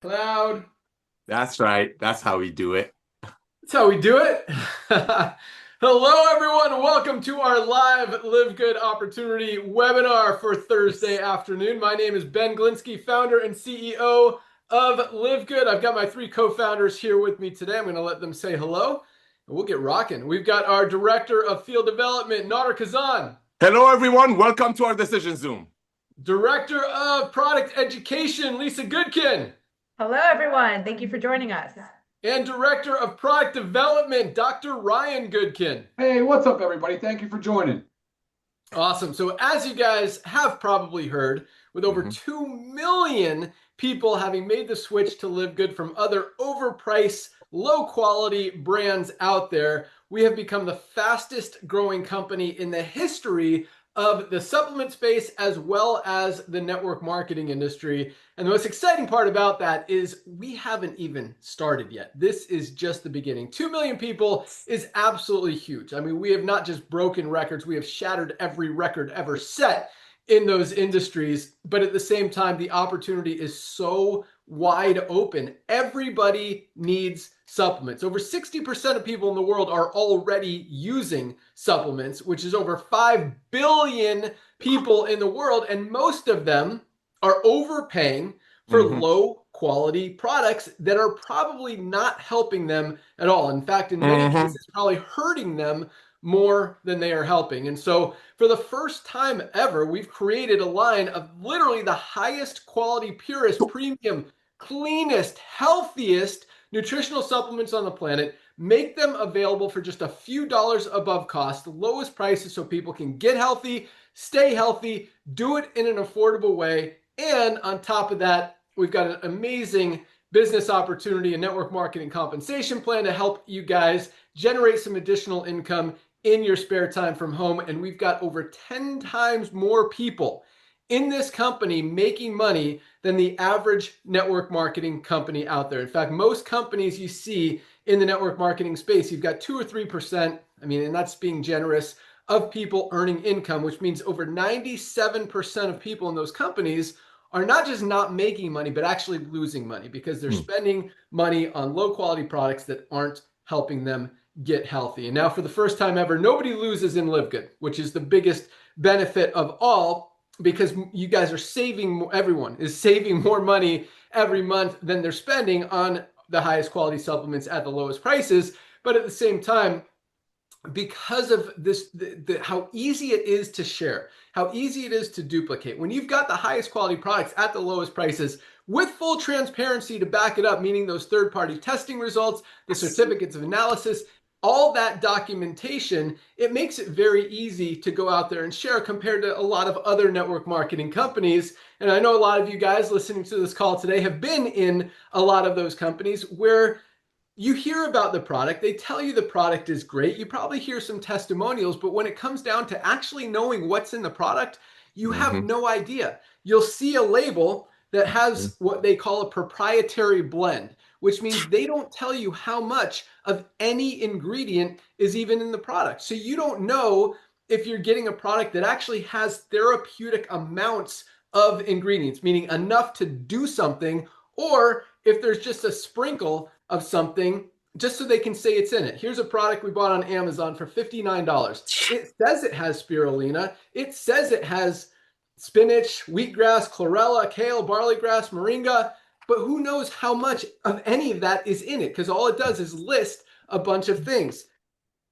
Cloud. That's right. That's how we do it. That's how we do it. Hello, everyone. Welcome to our live Live Good opportunity webinar for Thursday afternoon. My name is Ben Glinsky, founder and CEO of Live Good. I've got my three co-founders here with me today. I'm going to let them say hello, and we'll get rocking. We've got our director of field development, Nader Kazan. Hello, everyone. Welcome to our Decision Zoom. Director of product education, Lisa Goodkin. Hello, everyone. Thank you for joining us. And Director of Product Development, Dr. Ryan Goodkin. Hey, what's up, everybody? Thank you for joining. Awesome. So as you guys have probably heard, with over 2 million people having made the switch to Live Good from other overpriced, low-quality brands out there, we have become the fastest growing company in the history of the supplement space as well as the network marketing industry. And the most exciting part about that is we haven't even started yet. This is just the beginning. 2 million people is absolutely huge. I mean, we have not just broken records, we have shattered every record ever set in those industries. But at the same time, the opportunity is so wide open. Everybody needs supplements. Over 60% of people in the world are already using supplements, which is over 5 billion people in the world. And most of them are overpaying for low quality products that are probably not helping them at all. In fact, in many cases, probably hurting them more than they are helping. And so for the first time ever, we've created a line of literally the highest quality, purest, premium, cleanest, healthiest nutritional supplements on the planet, make them available for just a few dollars above cost, the lowest prices so people can get healthy, stay healthy, do it in an affordable way. And on top of that, we've got an amazing business opportunity and network marketing compensation plan to help you guys generate some additional income in your spare time from home. And we've got over 10 times more people in this company making money than the average network marketing company out there. In fact, most companies you see in the network marketing space, you've got 2 or 3%, and that's being generous, of people earning income, which means over 97% of people in those companies are not just not making money, but actually losing money because they're spending money on low quality products that aren't helping them get healthy. And now for the first time ever, nobody loses in Live Good, which is the biggest benefit of all, because you guys are saving, everyone is saving more money every month than they're spending on the highest quality supplements at the lowest prices. But at the same time, because of this, how easy it is to share, how easy it is to duplicate, when you've got the highest quality products at the lowest prices with full transparency to back it up, meaning those third-party testing results, the certificates of analysis, all that documentation, it makes it very easy to go out there and share compared to a lot of other network marketing companies. And I know a lot of you guys listening to this call today have been in a lot of those companies where you hear about the product, they tell you the product is great, you probably hear some testimonials, but when it comes down to actually knowing what's in the product, you have no idea. You'll see a label that has what they call a proprietary blend, which means they don't tell you how much of any ingredient is even in the product. So you don't know if you're getting a product that actually has therapeutic amounts of ingredients, meaning enough to do something, or if there's just a sprinkle of something just so they can say it's in it. Here's a product we bought on Amazon for $59. It says it has spirulina. It says it has spinach, wheatgrass, chlorella, kale, barley grass, moringa, but who knows how much of any of that is in it, because all it does is list a bunch of things.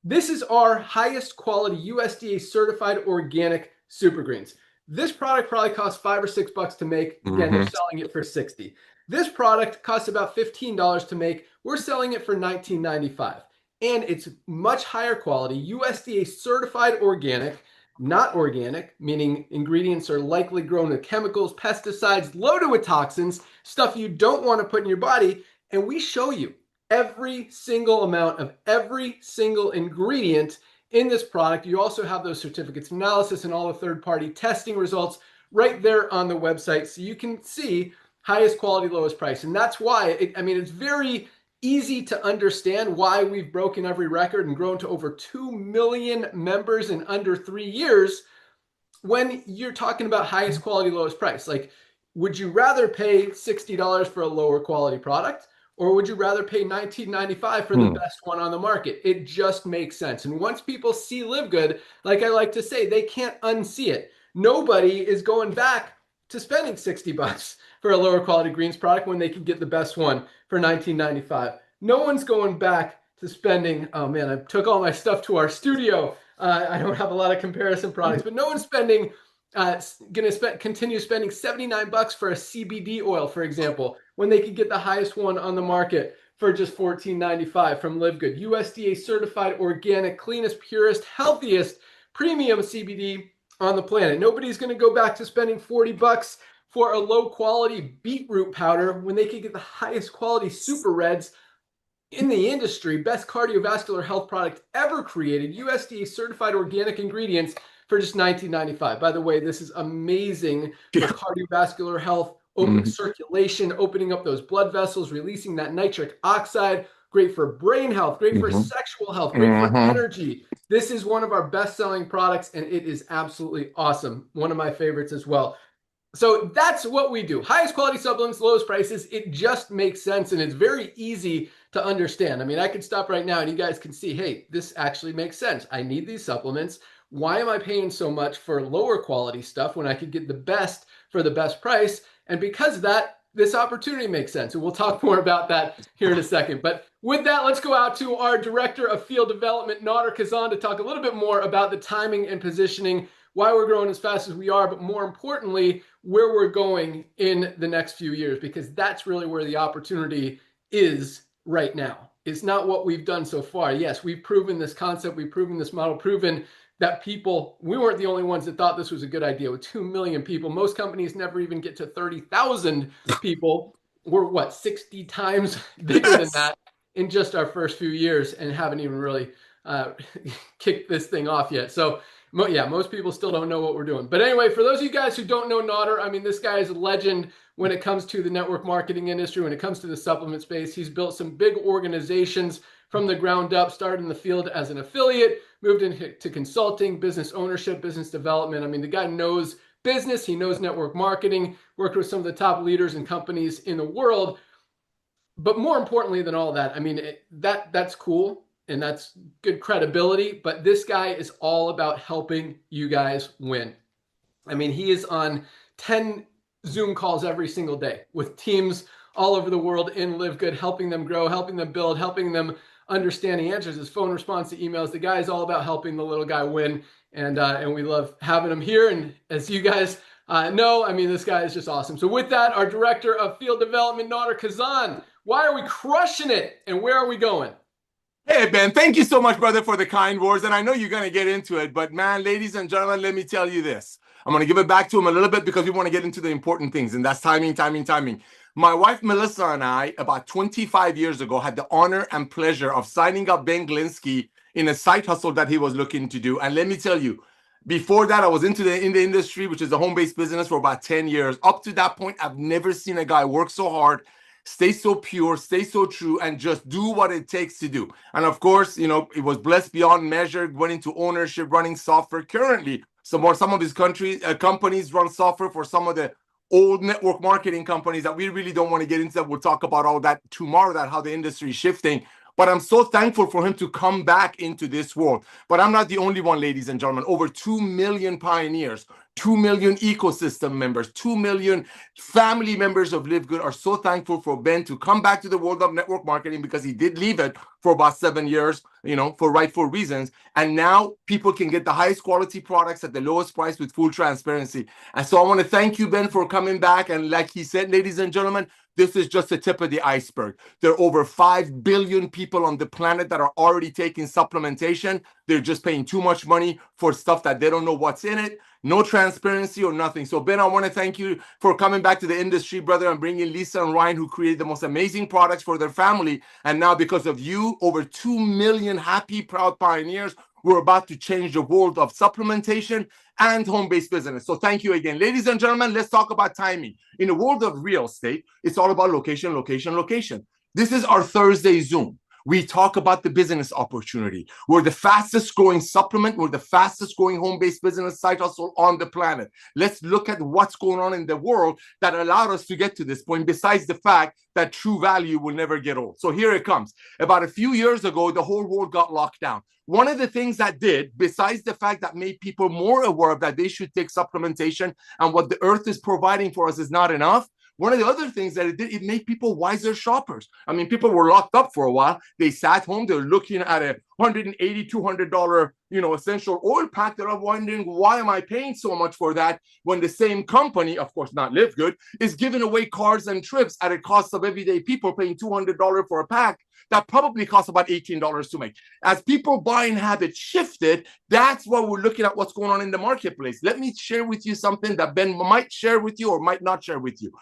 This is our highest quality USDA certified organic super greens. This product probably costs $5 or $6 to make. Again, they're selling it for $60. This product costs about $15 to make. We're selling it for $19.95. And it's much higher quality, USDA certified organic, not organic, meaning ingredients are likely grown with chemicals, pesticides, loaded with toxins, stuff you don't want to put in your body. And we show you every single amount of every single ingredient in this product. You also have those certificates of analysis and all the third-party testing results right there on the website, so you can see highest quality, lowest price. And that's why, it's very easy to understand why we've broken every record and grown to over 2 million members in under 3 years when you're talking about highest quality, lowest price. Like, would you rather pay $60 for a lower quality product, or would you rather pay $19.95 for the best one on the market? It just makes sense. And once people see LiveGood, like I like to say, they can't unsee it. Nobody is going back to spending $60 for a lower quality greens product when they can get the best one for $19.95. No one's going back to spending, oh man, I took all my stuff to our studio. I don't have a lot of comparison products, but no one's spending going to continue spending $79 for a CBD oil, for example, when they could get the highest one on the market for just $14.95 from LiveGood. USDA certified, organic, cleanest, purest, healthiest premium CBD on the planet. Nobody's going to go back to spending $40 for a low quality beetroot powder when they could get the highest quality super reds in the industry, best cardiovascular health product ever created, USDA certified organic ingredients for just $19.95. By the way, this is amazing for cardiovascular health, circulation, opening up those blood vessels, releasing that nitric oxide, great for brain health, great for sexual health, great for energy. This is one of our best-selling products, and it is absolutely awesome. One of my favorites as well. So that's what we do. Highest quality supplements, lowest prices. It just makes sense, and it's very easy to understand. I mean, I could stop right now, and you guys can see, hey, this actually makes sense. I need these supplements. Why am I paying so much for lower quality stuff when I could get the best for the best price? And because of that, this opportunity makes sense. And we'll talk more about that here in a second. But with that, let's go out to our Director of Field Development, Nader Kazan, to talk a little bit more about the timing and positioning, why we're growing as fast as we are, but more importantly, where we're going in the next few years, because that's really where the opportunity is right now. It's not what we've done so far. Yes, we've proven this concept, we've proven this model, proven that people, we weren't the only ones that thought this was a good idea. With 2 million people, most companies never even get to 30,000 people. We're what, 60 times bigger than that in just our first few years, and haven't even really kicked this thing off yet. So yeah, most people still don't know what we're doing. But anyway, for those of you guys who don't know Nader, I mean, this guy is a legend when it comes to the network marketing industry, when it comes to the supplement space. He's built some big organizations from the ground up, started in the field as an affiliate, moved into consulting, business ownership, business development. I mean, the guy knows business. He knows network marketing, worked with some of the top leaders and companies in the world. But more importantly than all that, I mean, that's cool. And that's good credibility, but this guy is all about helping you guys win. I mean, he is on 10 Zoom calls every single day with teams all over the world in LiveGood, helping them grow, helping them build, helping them understand. He answers his phone response to emails. The guy is all about helping the little guy win, and we love having him here. And as you guys know, I mean, this guy is just awesome. So with that, our Director of Field Development, Nader Kazan, why are we crushing it, and where are we going? Hey, Ben, thank you so much, brother, for the kind words. And I know you're going to get into it. But, man, ladies and gentlemen, let me tell you this. I'm going to give it back to him a little bit because we want to get into the important things. And that's timing, timing, timing. My wife, Melissa, and I, about 25 years ago, had the honor and pleasure of signing up Ben Glinsky in a side hustle that he was looking to do. And let me tell you, before that, I was in the industry, which is a home-based business, for about 10 years. Up to that point, I've never seen a guy work so hard, stay so pure, stay so true, and just do what it takes to do. And of course, you know, it was blessed beyond measure, went into ownership, running software. Currently, some of his companies run software for some of the old network marketing companies that we really don't want to get into. That we'll talk about all that tomorrow, that how the industry is shifting. But I'm so thankful for him to come back into this world. But I'm not the only one, ladies and gentlemen. Over 2 million pioneers, 2 million ecosystem members, 2 million family members of LiveGood are so thankful for Ben to come back to the world of network marketing, because he did leave it for about 7 years, you know, for rightful reasons. And now people can get the highest quality products at the lowest price with full transparency. And so I want to thank you, Ben, for coming back. And like he said, ladies and gentlemen, this is just the tip of the iceberg. There are over 5 billion people on the planet that are already taking supplementation. They're just paying too much money for stuff that they don't know what's in it. No transparency or nothing. So, Ben, I want to thank you for coming back to the industry, brother, and bringing Lisa and Ryan, who created the most amazing products for their family. And now, because of you, over 2 million happy, proud pioneers, we're about to change the world of supplementation and home-based business. So thank you again. Ladies and gentlemen, let's talk about timing. In the world of real estate, it's all about location, location, location. This is our Thursday Zoom. We talk about the business opportunity. We're the fastest growing supplement. We're the fastest growing home-based business side hustle on the planet. Let's look at what's going on in the world that allowed us to get to this point, besides the fact that true value will never get old. So here it comes. About a few years ago, the whole world got locked down. One of the things that did, besides the fact that made people more aware of that they should take supplementation and what the earth is providing for us is not enough, one of the other things that it did, it made people wiser shoppers. I mean, people were locked up for a while. They sat home. They were looking at a $180, $200, essential oil pack. They're wondering, why am I paying so much for that when the same company, of course not LiveGood, is giving away cars and trips at a cost of everyday people paying $200 for a pack that probably costs about $18 to make. As people buying habits shifted, that's why we're looking at what's going on in the marketplace. Let me share with you something that Ben might share with you or might not share with you.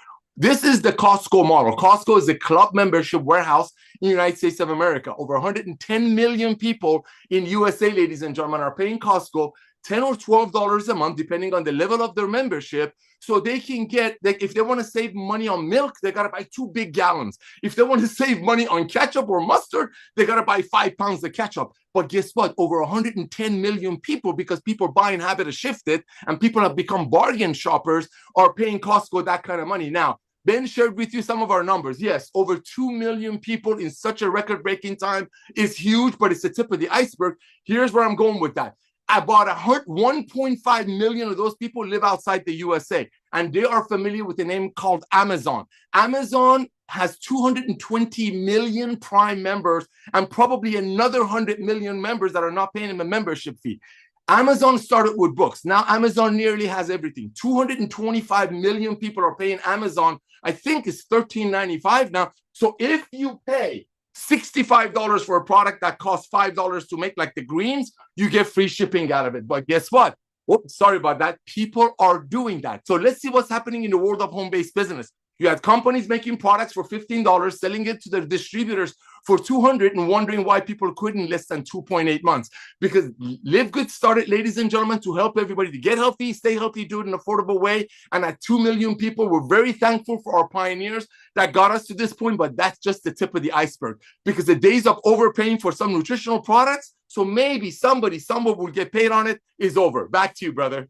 This is the Costco model. Costco is a club membership warehouse in the United States of America. Over 110 million people in USA, ladies and gentlemen, are paying Costco $10 or $12 a month, depending on the level of their membership. So they can get, if they want to save money on milk, they got to buy 2 big gallons. If they want to save money on ketchup or mustard, they got to buy 5 pounds of ketchup. But guess what? Over 110 million people, because people buying habit has shifted and people have become bargain shoppers, are paying Costco that kind of money. Now, Ben shared with you some of our numbers. Yes, over 2 million people in such a record-breaking time is huge, but it's the tip of the iceberg. Here's where I'm going with that. About 1.5 million of those people live outside the USA, and they are familiar with a name called Amazon. Amazon has 220 million Prime members and probably another 100 million members that are not paying them a membership fee. Amazon started with books. Now Amazon nearly has everything. 225 million people are paying Amazon. I think it's $13.95 now. So if you pay $65 for a product that costs $5 to make, like the greens, you get free shipping out of it. But guess what? Oops, sorry about that. People are doing that. So let's see what's happening in the world of home-based business. You had companies making products for $15, selling it to their distributors for $200 and wondering why people quit in less than 2.8 months. Because LiveGood started, ladies and gentlemen, to help everybody to get healthy, stay healthy, do it in an affordable way. And at 2 million people, we're very thankful for our pioneers that got us to this point, but that's just the tip of the iceberg. Because the days of overpaying for some nutritional products, so maybe somebody somewhere will get paid on it, is over. Back to you, brother.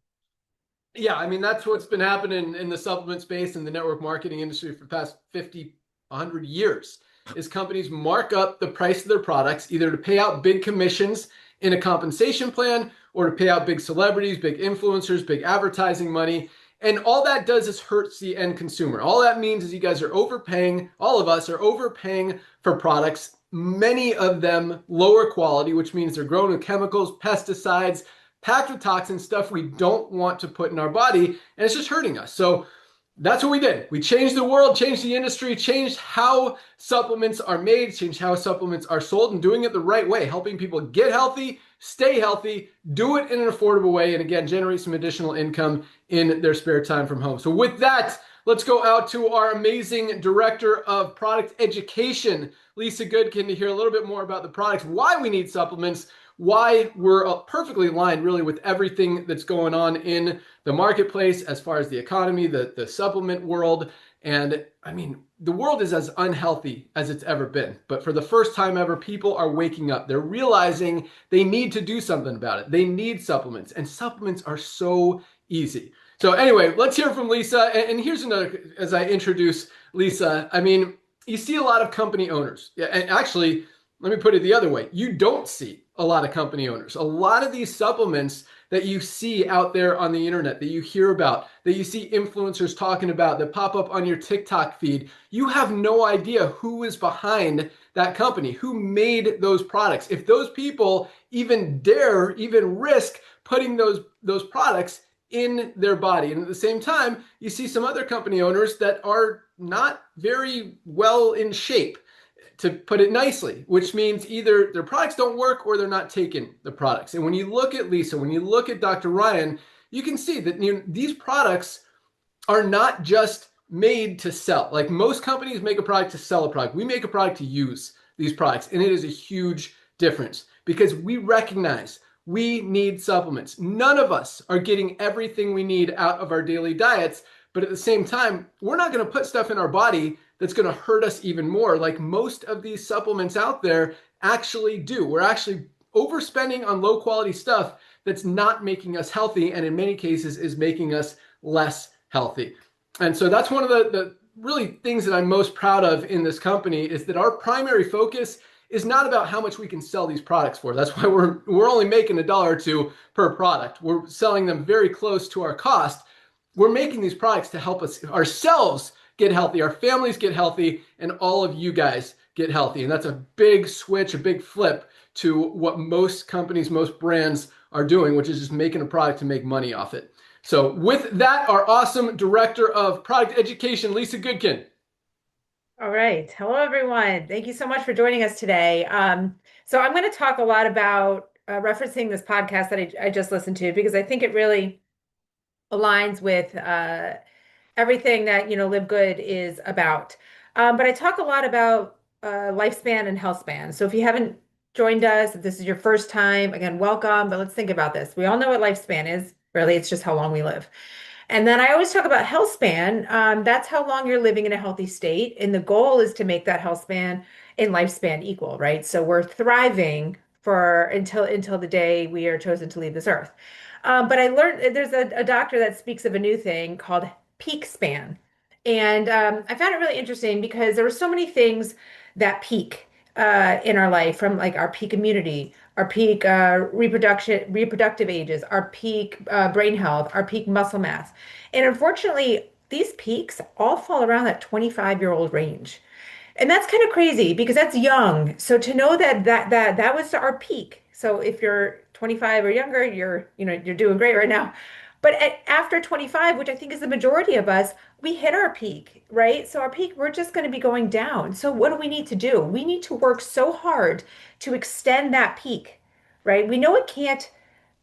Yeah, I mean, that's what's been happening in the supplement space and the network marketing industry for the past 50, 100 years, is companies mark up the price of their products, either to pay out big commissions in a compensation plan or to pay out big celebrities, big influencers, big advertising money. And all that does is hurts the end consumer. All that means is you guys are overpaying, all of us are overpaying for products, many of them lower quality, which means they're grown with chemicals, pesticides, packed with toxins, stuff we don't want to put in our body, and it's just hurting us. So that's what we did. We changed the world, changed the industry, changed how supplements are made, changed how supplements are sold, and doing it the right way, helping people get healthy, stay healthy, do it in an affordable way, and again, generate some additional income in their spare time from home. So with that, let's go out to our amazing Director of Product Education, Lisa Goodkin, to hear a little bit more about the products, why we need supplements, why we're perfectly aligned really with everything that's going on in the marketplace as far as the economy, the supplement world. And I mean, the world is as unhealthy as it's ever been. But for the first time ever, people are waking up. They're realizing they need to do something about it. They need supplements, and supplements are so easy. So anyway, let's hear from Lisa. And here's another, as I introduce Lisa, I mean, you see a lot of company owners. Yeah, and actually, let me put it the other way. You don't see a lot of company owners. A lot of these supplements that you see out there on the internet, that you hear about, that you see influencers talking about, that pop up on your TikTok feed, you have no idea who is behind that company, who made those products. If those people even dare, even risk putting those products in their body. And at the same time, you see some other company owners that are not very well in shape, to put it nicely, which means either their products don't work or they're not taking the products. And when you look at Lisa, when you look at Dr. Ryan, you can see that these products are not just made to sell. Like most companies make a product to sell a product. We make a product to use these products. And it is a huge difference because we recognize we need supplements. None of us are getting everything we need out of our daily diets. But at the same time, we're not going to put stuff in our body that's going to hurt us even more, like most of these supplements out there actually do. We're actually overspending on low quality stuff that's not making us healthy, and in many cases is making us less healthy. And so that's one of the really things that I'm most proud of in this company, is that our primary focus is not about how much we can sell these products for. That's why we're only making $1 or $2 per product. We're selling them very close to our cost. We're making these products to help us ourselves get healthy, our families get healthy, and all of you guys get healthy. And that's a big switch, a big flip to what most companies, most brands are doing, which is just making a product to make money off it. So with that, our awesome director of product education, Lisa Goodkin. All right. Hello, everyone. Thank you so much for joining us today. So I'm going to talk a lot about referencing this podcast that I just listened to, because I think it really aligns with everything that, Live Good is about. But I talk a lot about lifespan and health span. So if you haven't joined us, if this is your first time, again, welcome. But let's think about this. We all know what lifespan is. Really, it's just how long we live. And then I always talk about health span. That's how long you're living in a healthy state. And the goal is to make that health span and lifespan equal, right? So we're thriving for until the day we are chosen to leave this earth. But I learned there's a doctor that speaks of a new thing called peak span. And I found it really interesting because there were so many things that peak in our life, from like our peak immunity, our peak reproductive ages, our peak brain health, our peak muscle mass. And unfortunately, these peaks all fall around that 25-year-old range. And that's kind of crazy because that's young. So to know that was our peak. So if you're 25 or younger, you're doing great right now. But after 25, which I think is the majority of us, we hit our peak, right? So our peak, we're just going to be going down. So what do we need to do? We need to work so hard to extend that peak, right? We know it can't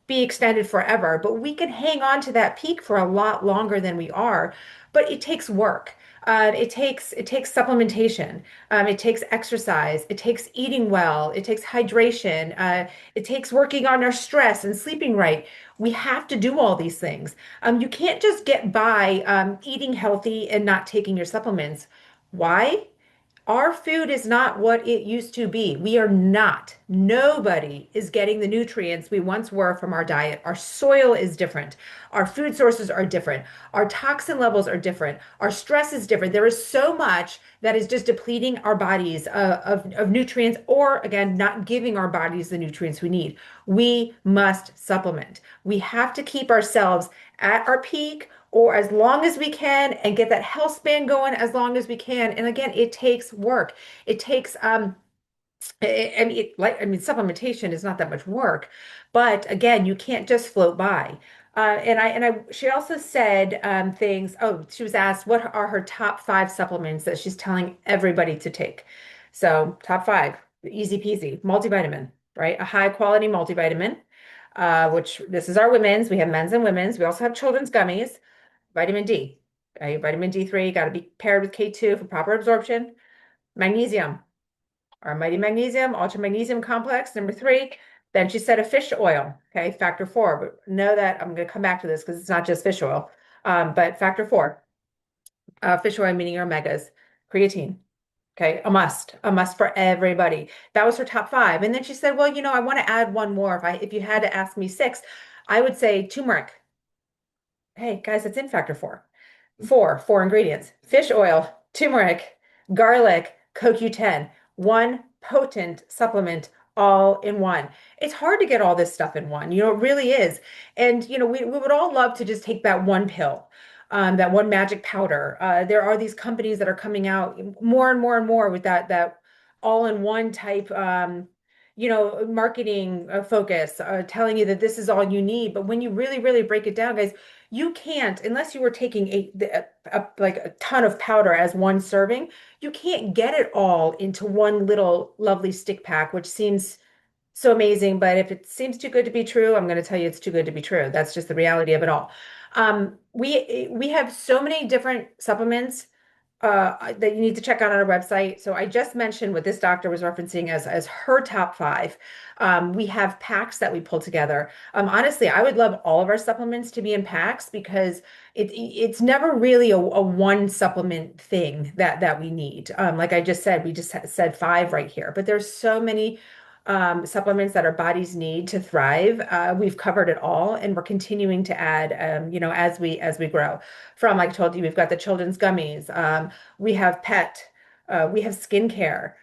be extended forever, but we can hang on to that peak for a lot longer than we are. But it takes work. It takes supplementation. It takes exercise. It takes eating well. It takes hydration. It takes working on our stress and sleeping right. We have to do all these things. You can't just get by eating healthy and not taking your supplements. Why? Our food is not what it used to be. We are not. Nobody is getting the nutrients we once were from our diet. Our soil is different. Our food sources are different. Our toxin levels are different. Our stress is different. There is so much that is just depleting our bodies of nutrients, or again, not giving our bodies the nutrients we need. We must supplement. We have to keep ourselves at our peak or as long as we can, and get that health span going as long as we can. And again, it takes work. It takes supplementation is not that much work, but again, you can't just float by. She also said things. Oh, she was asked what are her top 5 supplements that she's telling everybody to take. So top 5, easy peasy, multivitamin, right? A high quality multivitamin, which this is our women's. We have men's and women's. We also have children's gummies. Vitamin D. Okay, vitamin D3 got to be paired with K2 for proper absorption. Magnesium, our mighty magnesium, ultra magnesium complex, number 3. Then she said a fish oil, okay, factor 4. But know that I'm going to come back to this because it's not just fish oil, but factor 4. Fish oil meaning your omegas, creatine. Okay, a must for everybody. That was her top 5. And then she said, well, I want to add one more. If you had to ask me 6, I would say turmeric. Hey, guys, it's in factor 4. Four ingredients: fish oil, turmeric, garlic, CoQ10, one potent supplement all in one. It's hard to get all this stuff in one, it really is. And, we would all love to just take that one pill, that one magic powder. There are these companies that are coming out more and more and more with that all-in-one type, marketing focus, telling you that this is all you need. But when you really, really break it down, guys, you can't, unless you were taking like a ton of powder as one serving, you can't get it all into one little lovely stick pack, which seems so amazing. But if it seems too good to be true, I'm going to tell you it's too good to be true. That's just the reality of it all. We have so many different supplements that you need to check out on our website. So I just mentioned what this doctor was referencing as her top five. We have packs that we pull together. Honestly, I would love all of our supplements to be in packs because it's never really a one supplement thing that we need. Like I just said, we just said five right here, but there's so many supplements that our bodies need to thrive. We've covered it all, and we're continuing to add, as we grow. From, like I told you, we've got the children's gummies. We have pet. We have skincare.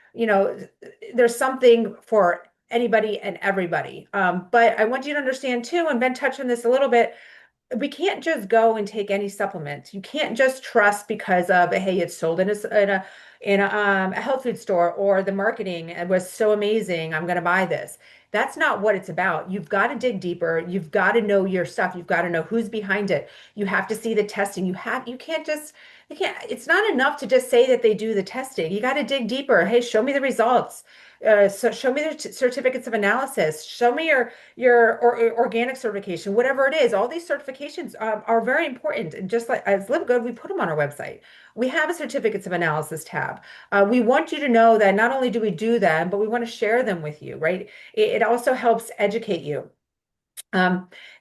There's something for anybody and everybody. But I want you to understand too, and Ben touched on this a little bit, we can't just go and take any supplements. You can't just trust because of, hey, it's sold in a health food store, or the marketing was so amazing, I'm going to buy this. That's not what it's about. You've got to dig deeper. You've got to know your stuff. You've got to know who's behind it. You have to see the testing. You can't, it's not enough to just say that they do the testing. You got to dig deeper. Hey, show me the results. So show me the certificates of analysis. Show me your organic certification, whatever it is. All these certifications are very important. And just like as LiveGood, we put them on our website. We have a certificates of analysis tab. We want you to know that not only do we do them, but we want to share them with you, right? It also helps educate you.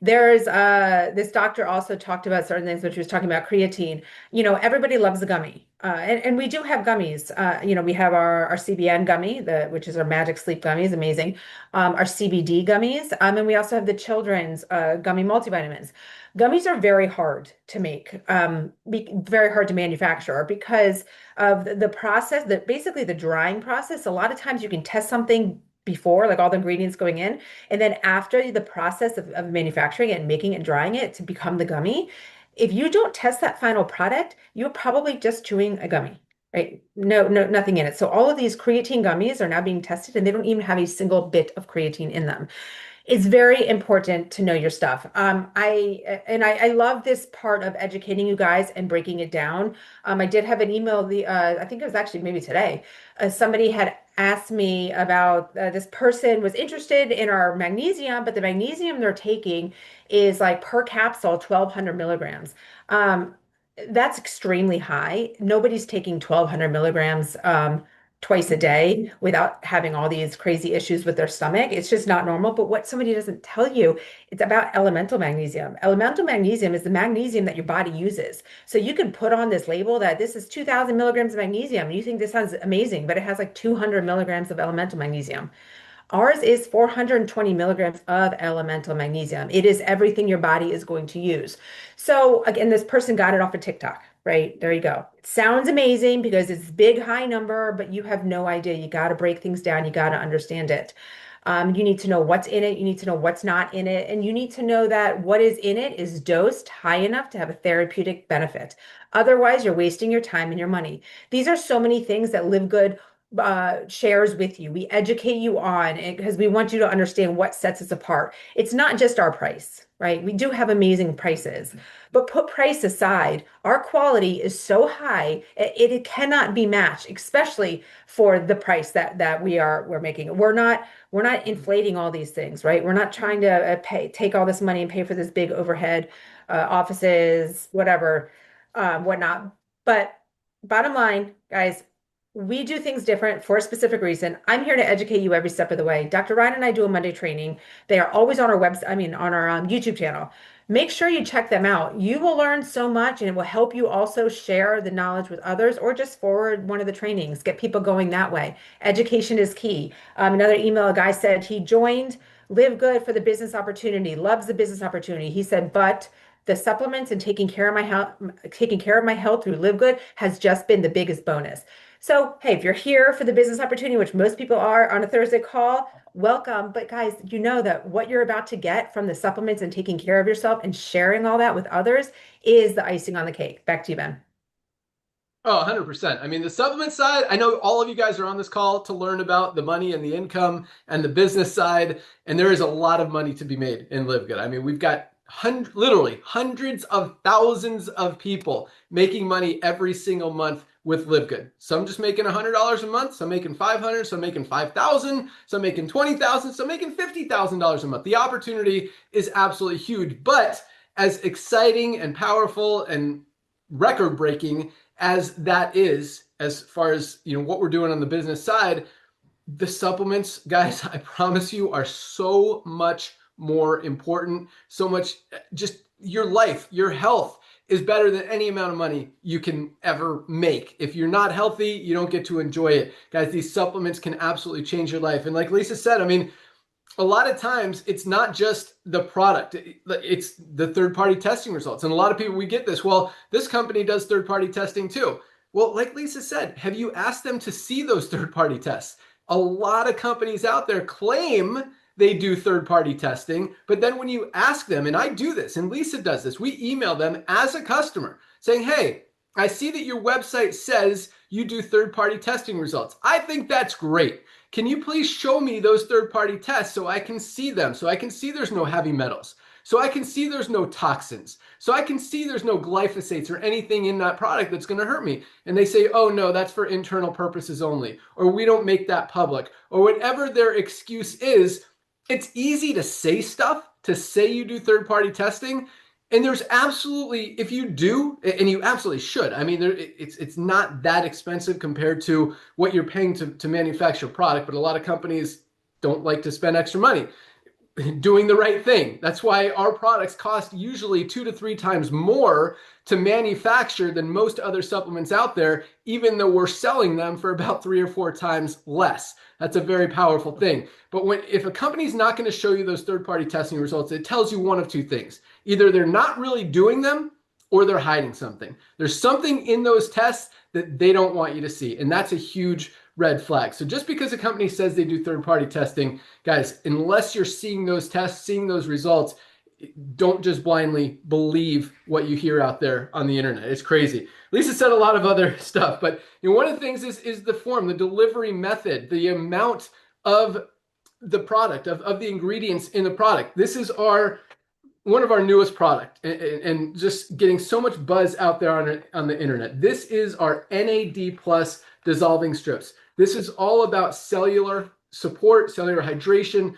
There's this doctor also talked about certain things, which was talking about creatine. Everybody loves a gummy. And we do have gummies. We have our CBN gummy, which is our Magic Sleep gummy, is amazing. Our CBD gummies, and we also have the children's gummy multivitamins. Gummies are very hard to make, very hard to manufacture because of the process, that basically the drying process. A lot of times you can test something before, like all the ingredients going in, and then after the process of manufacturing it and making it and drying it to become the gummy, if you don't test that final product, you're probably just chewing a gummy, right? No, nothing in it. So all of these creatine gummies are now being tested, and they don't even have a single bit of creatine in them. It's very important to know your stuff. I love this part of educating you guys and breaking it down. I did have an email, I think it was actually maybe today. Somebody had asked me about, this person was interested in our magnesium, but the magnesium they're taking is like per capsule 1,200 milligrams. That's extremely high. Nobody's taking 1,200 milligrams twice a day without having all these crazy issues with their stomach. It's just not normal. But what somebody doesn't tell you, it's about elemental magnesium. Elemental magnesium is the magnesium that your body uses. So you can put on this label that this is 2,000 milligrams of magnesium. You think this sounds amazing, but it has like 200 milligrams of elemental magnesium. Ours is 420 milligrams of elemental magnesium. It is everything your body is going to use. So again, this person got it off of TikTok, right? There you go. It sounds amazing because it's a big, high number, but you have no idea. You got to break things down. You got to understand it. You need to know what's in it. You need to know what's not in it. And you need to know that what is in it is dosed high enough to have a therapeutic benefit. Otherwise, you're wasting your time and your money. These are so many things that LiveGood shares with you. We educate you on it because we want you to understand what sets us apart. It's not just our price, right? We do have amazing prices, but put price aside, our quality is so high, it cannot be matched, especially for the price that we're making. We're not inflating all these things, right? We're not trying to take all this money and pay for this big overhead, offices, whatever, whatnot. But bottom line, guys, we do things different for a specific reason. I'm here to educate you every step of the way. Dr. Ryan and I do a Monday training. They are always on our website, on our YouTube channel. Make sure you check them out. You will learn so much, and it will help you also share the knowledge with others, or just forward one of the trainings, get people going that way. Education is key. Another email, a guy said he joined LiveGood for the business opportunity, loves the business opportunity. He said, but the supplements and taking care of my health through LiveGood has just been the biggest bonus. So, hey, if you're here for the business opportunity, which most people are on a Thursday call, welcome. But guys, you know that what you're about to get from the supplements and taking care of yourself and sharing all that with others is the icing on the cake. Back to you, Ben. Oh, 100%. I mean, the supplement side, I know all of you guys are on this call to learn about the money and the income and the business side, and there is a lot of money to be made in LiveGood. I mean, we've got literally hundreds of thousands of people making money every single month with LiveGood. Some just making $100 a month, some making 500, some making 5,000, some making 20,000, some making $50,000 a month. The opportunity is absolutely huge, but as exciting and powerful and record-breaking as that is, as far as what we're doing on the business side, the supplements, guys, I promise you, are so much more important. So much, just your life, your health is better than any amount of money you can ever make. If you're not healthy, you don't get to enjoy it. Guys, these supplements can absolutely change your life. And like Lisa said, I mean, a lot of times it's not just the product, it's the third-party testing results. And a lot of people, we get this, well, this company does third-party testing too. Well, like Lisa said, have you asked them to see those third-party tests? A lot of companies out there claim they do third-party testing, but then when you ask them, and I do this, and Lisa does this, we email them as a customer saying, hey, I see that your website says you do third-party testing results. I think that's great. Can you please show me those third-party tests so I can see them, so I can see there's no heavy metals, so I can see there's no toxins, so I can see there's no glyphosates or anything in that product that's going to hurt me? And they say, oh no, that's for internal purposes only, or we don't make that public, or whatever their excuse is. It's easy to say stuff, to say you do third-party testing, and there's absolutely, if you do, and you absolutely should, I mean, it's not that expensive compared to what you're paying to manufacture a product, but a lot of companies don't like to spend extra money doing the right thing. That's why our products cost usually 2 to 3 times more to manufacture than most other supplements out there, even though we're selling them for about 3 or 4 times less. That's a very powerful thing. But if a company's not going to show you those third-party testing results, it tells you one of 2 things. Either they're not really doing them or they're hiding something. There's something in those tests that they don't want you to see, and that's a huge red flag. So just because a company says they do third-party testing, guys, unless you're seeing those tests, seeing those results, don't just blindly believe what you hear out there on the internet. It's crazy. Lisa said a lot of other stuff, but one of the things is the form, the delivery method, the amount of the product, of the ingredients in the product. This is one of our newest product, and just getting so much buzz out there on the internet. This is our NAD Plus dissolving strips. This is all about cellular support, cellular hydration,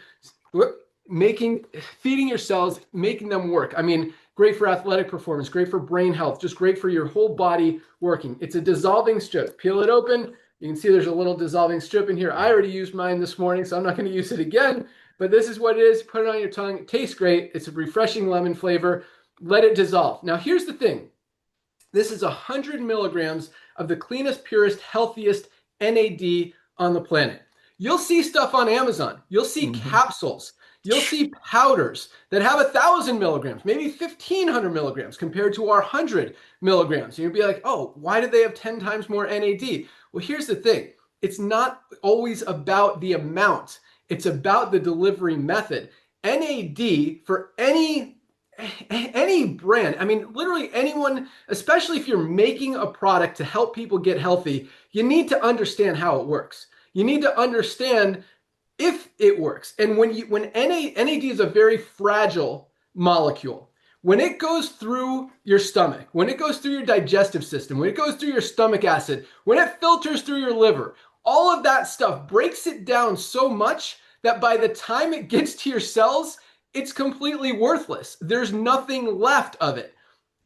feeding your cells, making them work. I mean, great for athletic performance, great for brain health, just great for your whole body working. It's a dissolving strip. Peel it open. You can see there's a little dissolving strip in here. I already used mine this morning, so I'm not going to use it again. But this is what it is. Put it on your tongue. It tastes great. It's a refreshing lemon flavor. Let it dissolve. Now, here's the thing. This is 100 milligrams of the cleanest, purest, healthiest NAD on the planet. You'll see stuff on Amazon. You'll see capsules. You'll see powders that have 1,000 milligrams, maybe 1,500 milligrams compared to our 100 milligrams. And you'll be like, oh, why do they have 10 times more NAD? Well, here's the thing. It's not always about the amount. It's about the delivery method. NAD for any brand, I mean, literally anyone, especially if you're making a product to help people get healthy, you need to understand how it works. You need to understand if it works. And when NAD is a very fragile molecule. When it goes through your stomach, when it goes through your digestive system, when it goes through your stomach acid, when it filters through your liver, all of that stuff breaks it down so much that by the time it gets to your cells, it's completely worthless. There's nothing left of it.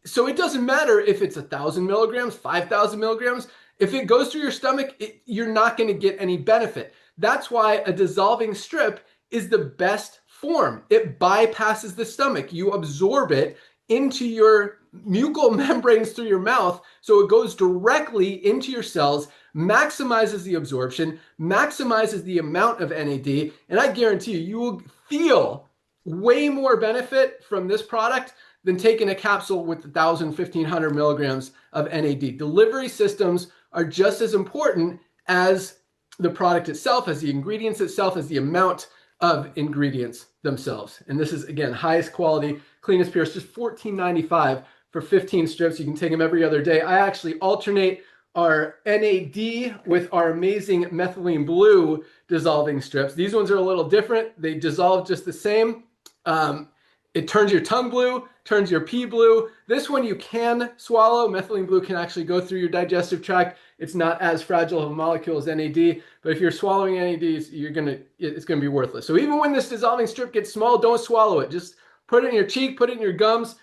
So it doesn't matter if it's 1,000 milligrams, 5,000 milligrams. If it goes through your stomach, you're not going to get any benefit. That's why a dissolving strip is the best form. It bypasses the stomach. You absorb it into your mucous membranes through your mouth, so it goes directly into your cells, maximizes the absorption, maximizes the amount of NAD, and I guarantee you will feel way more benefit from this product than taking a capsule with 1,000, 1,500 milligrams of NAD. Delivery systems are just as important as the product itself, as the ingredients itself, as the amount of ingredients themselves. And this is, again, highest quality, cleanest, purest, just $14.95 for 15 strips. You can take them every other day. I actually alternate our NAD with our amazing methylene blue dissolving strips. These ones are a little different. They dissolve just the same. It turns your tongue blue, turns your pee blue. This one you can swallow. Methylene blue can actually go through your digestive tract. It's not as fragile of a molecule as NAD, but if you're swallowing NADs, it's gonna be worthless. So even when this dissolving strip gets small, don't swallow it. Just put it in your cheek, put it in your gums,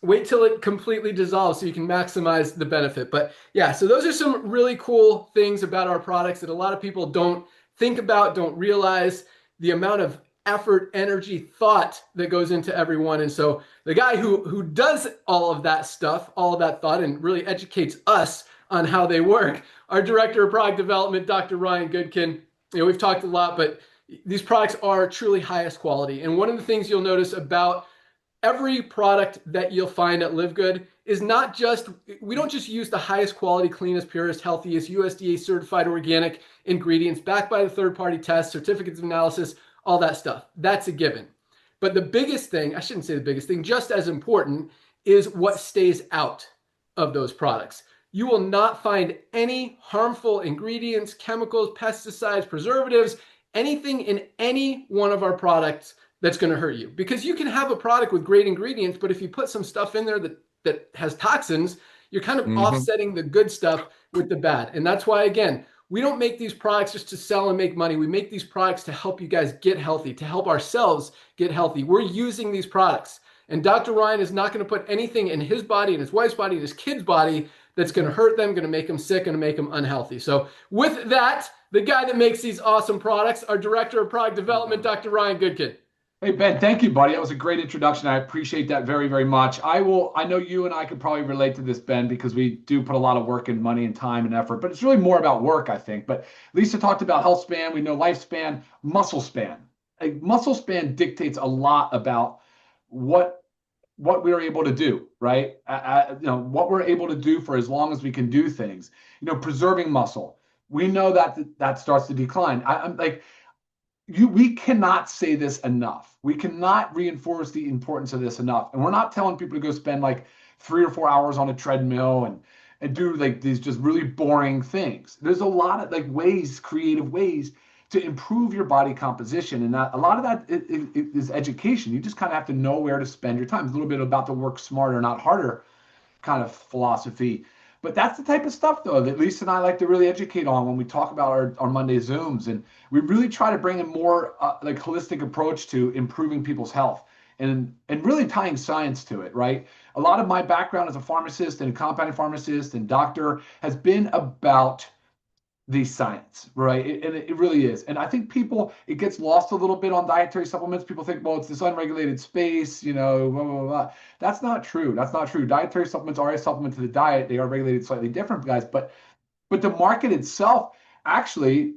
wait till it completely dissolves so you can maximize the benefit. But yeah, so those are some really cool things about our products that a lot of people don't think about, don't realize the amount of effort, energy, thought that goes into every one. And so the guy who does all of that stuff, all of that thought, and really educates us on how they work, our director of product development, Dr. Ryan Goodkin. We've talked a lot, but these products are truly highest quality. And one of the things you'll notice about every product that you'll find at LiveGood is not just, we don't just use the highest quality, cleanest, purest, healthiest, USDA certified organic ingredients backed by the third-party tests, certificates of analysis, all that stuff. That's a given. But the biggest thing, I shouldn't say the biggest thing, just as important, is what stays out of those products. You will not find any harmful ingredients, chemicals, pesticides, preservatives, anything in any one of our products that's going to hurt you. Because you can have a product with great ingredients, but if you put some stuff in there that has toxins, you're kind of offsetting the good stuff with the bad. And that's why, again, we don't make these products just to sell and make money. We make these products to help you guys get healthy, to help ourselves get healthy. We're using these products. And Dr. Ryan is not going to put anything in his body, in his wife's body, in his kid's body that's going to hurt them, going to make them sick, going to make them unhealthy. So with that, the guy that makes these awesome products, our director of product development, Dr. Ryan Goodkin. Hey, Ben, thank you, buddy. That was a great introduction. I appreciate that very, very much. I know you and I could probably relate to this, Ben, because we do put a lot of work and money and time and effort, but it's really more about work, I think. But Lisa talked about health span. We know lifespan, muscle span. A muscle span dictates a lot about what we're able to do, right? What we're able to do for as long as we can do things. Preserving muscle. We know that starts to decline. I'm like, we cannot say this enough. We cannot reinforce the importance of this enough. And we're not telling people to go spend like 3 or 4 hours on a treadmill and do like these just really boring things. There's a lot of like creative ways to improve your body composition. And a lot of that is education. You just kind of have to know where to spend your time. It's a little bit about the work smarter, not harder kind of philosophy. But that's the type of stuff, though, that Lisa and I like to really educate on when we talk about our Monday Zooms. And we really try to bring a more like holistic approach to improving people's health and really tying science to it, right? A lot of my background as a pharmacist and a compounding pharmacist and doctor has been about the science, right? It really is. And I think it gets lost a little bit on dietary supplements. People think, well, it's this unregulated space, blah, blah, blah. That's not true. That's not true. Dietary supplements are a supplement to the diet. They are regulated slightly different, guys. But the market itself actually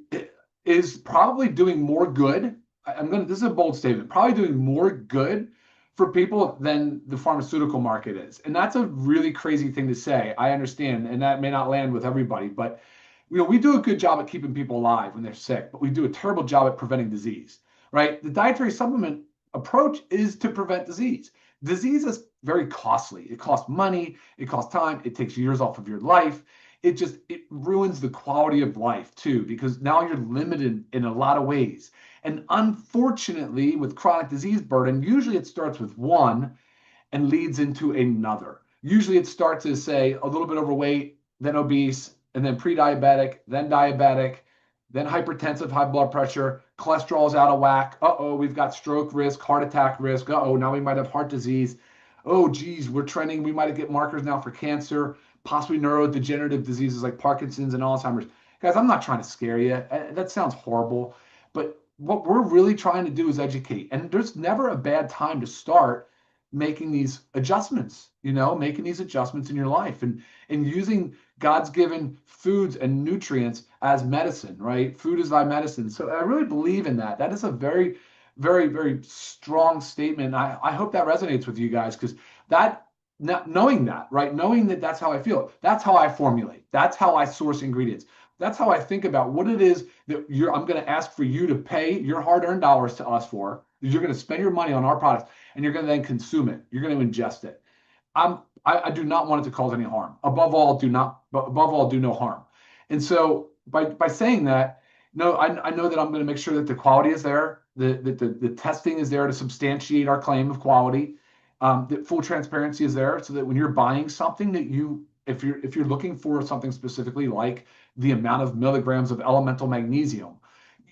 is probably doing more good. This is a bold statement, probably doing more good for people than the pharmaceutical market is. And that's a really crazy thing to say. I understand. And that may not land with everybody, but we do a good job at keeping people alive when they're sick, but we do a terrible job at preventing disease, right? The dietary supplement approach is to prevent disease. Disease is very costly. It costs money, it costs time, it takes years off of your life. It ruins the quality of life too, because now you're limited in a lot of ways. And unfortunately, with chronic disease burden, usually it starts with one and leads into another. Usually it starts as, say, a little bit overweight, then obese, and then pre-diabetic, then diabetic, then hypertensive, high blood pressure, cholesterol's out of whack. Uh-oh, we've got stroke risk, heart attack risk. Uh-oh, now we might have heart disease. Oh, geez, we're trending. We might get markers now for cancer, possibly neurodegenerative diseases like Parkinson's and Alzheimer's. Guys, I'm not trying to scare you. That sounds horrible. But what we're really trying to do is educate. And there's never a bad time to start making these adjustments, making these adjustments in your life and using God's given foods and nutrients as medicine, right? Food is thy medicine. So I really believe in that. That is a very, very, very strong statement. I hope that resonates with you guys, because knowing that, right? Knowing that that's how I feel. That's how I formulate. That's how I source ingredients. That's how I think about what it is that I'm going to ask for you to pay your hard-earned dollars to us for. You're going to spend your money on our products, and you're going to then consume it. You're going to ingest it. I do not want it to cause any harm. Above all, do no harm. And so by saying that, no, I know that I'm going to make sure that the quality is there, that the testing is there to substantiate our claim of quality, that full transparency is there, so that when you're buying something that if you're looking for something specifically like the amount of milligrams of elemental magnesium,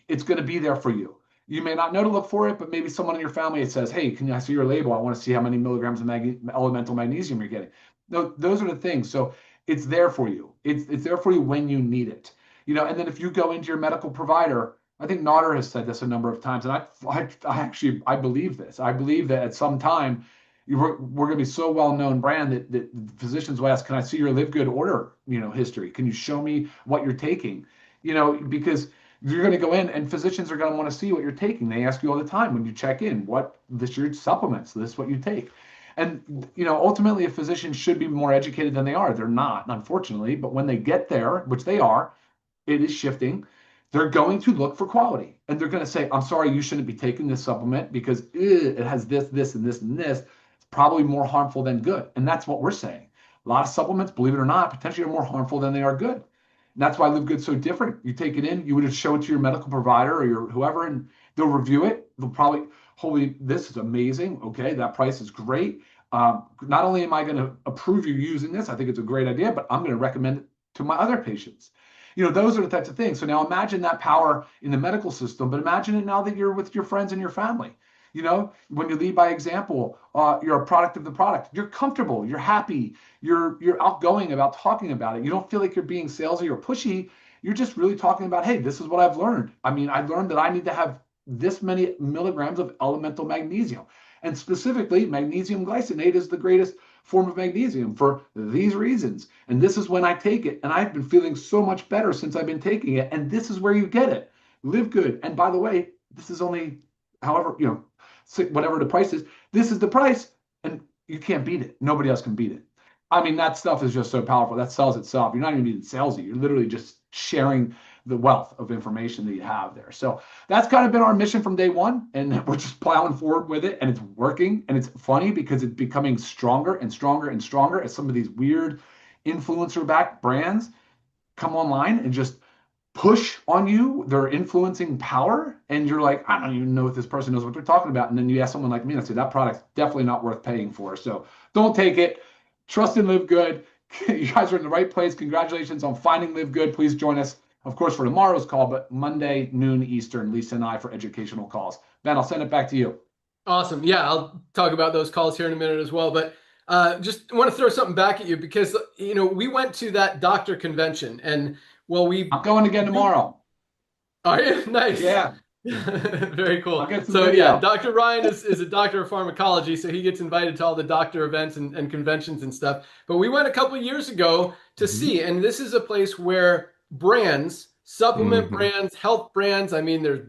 it's going to be there for you. You may not know to look for it, but maybe someone in your family says, hey, can I see your label? I want to see how many milligrams of elemental magnesium you're getting. Those are the things. So it's there for you. It's there for you when you need it. And then if you go into your medical provider, I think Nader has said this a number of times, and I believe this. I believe that at some time we're going to be so well-known brand that physicians will ask, can I see your LiveGood order, history? Can you show me what you're taking? Because you're going to go in and physicians are going to want to see what you're taking. They ask you all the time when you check in, this your supplements, this is what you take. And, ultimately a physician should be more educated than they are. They're not, unfortunately, but when they get there, which they are, it is shifting. They're going to look for quality and they're going to say, I'm sorry, you shouldn't be taking this supplement because it has this, this, and this, and this. It's probably more harmful than good. And that's what we're saying. A lot of supplements, believe it or not, potentially are more harmful than they are good. And that's why LiveGood's so different. You take it in, you would just show it to your medical provider or your whoever, and they'll review it. They'll probably, holy, this is amazing. Okay, that price is great. Not only am I going to approve you using this, I think it's a great idea, but I'm going to recommend it to my other patients. Those are the types of things. So now imagine that power in the medical system, but imagine it now that you're with your friends and your family. When you lead by example, you're a product of the product. You're comfortable, you're happy, you're outgoing about talking about it. You don't feel like you're being salesy or pushy. You're just really talking about, hey, this is what I've learned. I learned that I need to have this many milligrams of elemental magnesium. And specifically, magnesium glycinate is the greatest form of magnesium for these reasons. And this is when I take it. And I've been feeling so much better since I've been taking it. And this is where you get it. LiveGood. And by the way, this is only, however, whatever the price is, this is the price, and you can't beat it. Nobody else can beat it. That stuff is just so powerful. That sells itself. You're not even being salesy. You're literally just sharing the wealth of information that you have there. So that's kind of been our mission from day one, and we're just plowing forward with it, and it's working. And it's funny because it's becoming stronger and stronger and stronger as some of these weird influencer-backed brands come online and just push on you their influencing power, and you're like, I don't even know if this person knows what they're talking about. And then you ask someone like me, and I say, that product's definitely not worth paying for. So don't take it. Trust in LiveGood. You guys are in the right place. Congratulations on finding LiveGood. Please join us, of course, for tomorrow's call, but Monday, noon Eastern, Lisa and I for educational calls. Ben, I'll send it back to you. Awesome. Yeah, I'll talk about those calls here in a minute as well. But just want to throw something back at you because, we went to that doctor convention and I'm going again tomorrow. Are you? Nice. Yeah. Very cool. So yeah, Dr. Ryan is a doctor of pharmacology, so he gets invited to all the doctor events and conventions and stuff. But we went a couple of years ago to see, and this is a place where brands, supplement brands, health brands, there's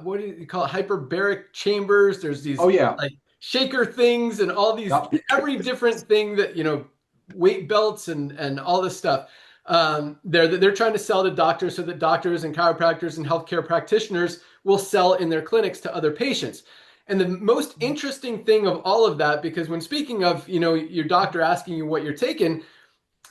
what do you call it? Hyperbaric chambers. There's these like shaker things and all these, every different thing that, weight belts and all this stuff. They're trying to sell to doctors so that doctors and chiropractors and healthcare practitioners will sell in their clinics to other patients. And the most interesting thing of all of that, because when speaking of, your doctor asking you what you're taking,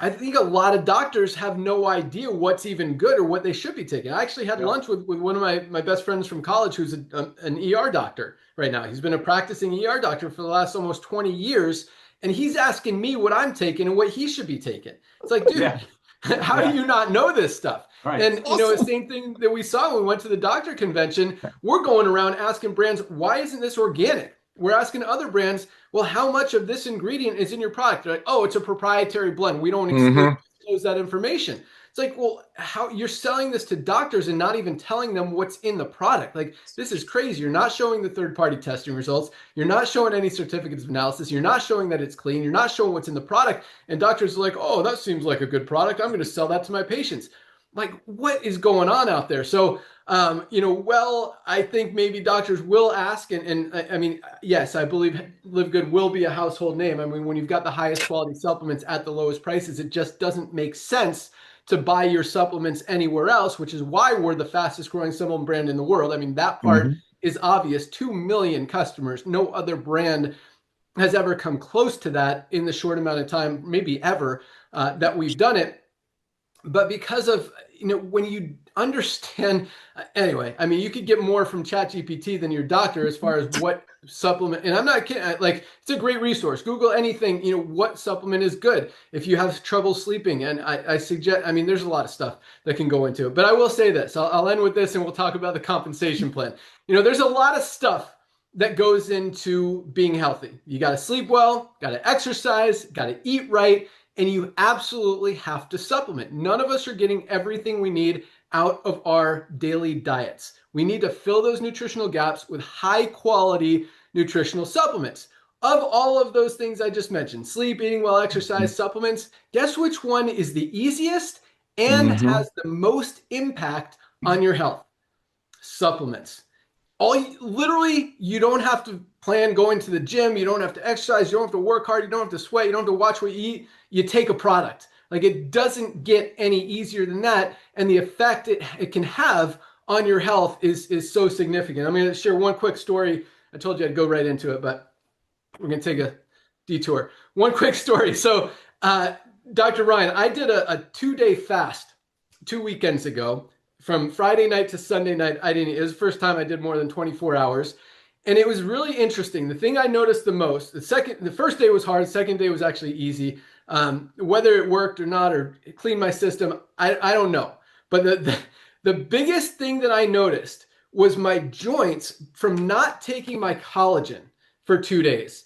I think a lot of doctors have no idea what's even good or what they should be taking. I actually had lunch with one of my best friends from college who's an ER doctor right now. He's been a practicing ER doctor for the last almost 20 years. And he's asking me what I'm taking and what he should be taking. It's like, dude, how do you not know this stuff? Right. And, the same thing that we saw when we went to the doctor convention, we're going around asking brands, why isn't this organic? We're asking other brands, well, how much of this ingredient is in your product? They're like, oh, it's a proprietary blend. We don't disclose that information. It's like, well, how you're selling this to doctors and not even telling them what's in the product. Like, this is crazy. You're not showing the third-party testing results. You're not showing any certificates of analysis. You're not showing that it's clean. You're not showing what's in the product. And doctors are like, oh, that seems like a good product. I'm going to sell that to my patients. Like, what is going on out there? So, I think maybe doctors will ask, and yes, I believe LiveGood will be a household name. When you've got the highest quality supplements at the lowest prices, it just doesn't make sense to buy your supplements anywhere else, which is why we're the fastest growing supplement brand in the world. That part is obvious. 2 million customers. No other brand has ever come close to that in the short amount of time, maybe ever, that we've done it. But because of, when you understand, anyway, I mean, you could get more from ChatGPT than your doctor as far as what supplement, and I'm not kidding, like, it's a great resource. Google anything, what supplement is good if you have trouble sleeping. And I suggest, I mean, there's a lot of stuff that can go into it. But I will say this, I'll end with this and we'll talk about the compensation plan. There's a lot of stuff that goes into being healthy. You got to sleep well, got to exercise, got to eat right, and you absolutely have to supplement. None of us are getting everything we need out of our daily diets. We need to fill those nutritional gaps with high quality nutritional supplements. Of all of those things I just mentioned, sleep, eating well, exercise, supplements, guess which one is the easiest and has the most impact on your health? Supplements. Literally, you don't have to plan going to the gym. You don't have to exercise. You don't have to work hard. You don't have to sweat. You don't have to watch what you eat. You take a product. Like, it doesn't get any easier than that. And the effect it can have on your health is so significant. I'm going to share one quick story. I told you I'd go right into it, but we're going to take a detour. One quick story. So, Dr. Ryan, I did a 2-day fast 2 weekends ago. From Friday night to Sunday night, it was the first time I did more than 24 hours. And it was really interesting. The thing I noticed the most, the first day was hard, the second day was actually easy. Whether it worked or not, or it cleaned my system, I don't know. But the biggest thing that I noticed was my joints from not taking my collagen for 2 days.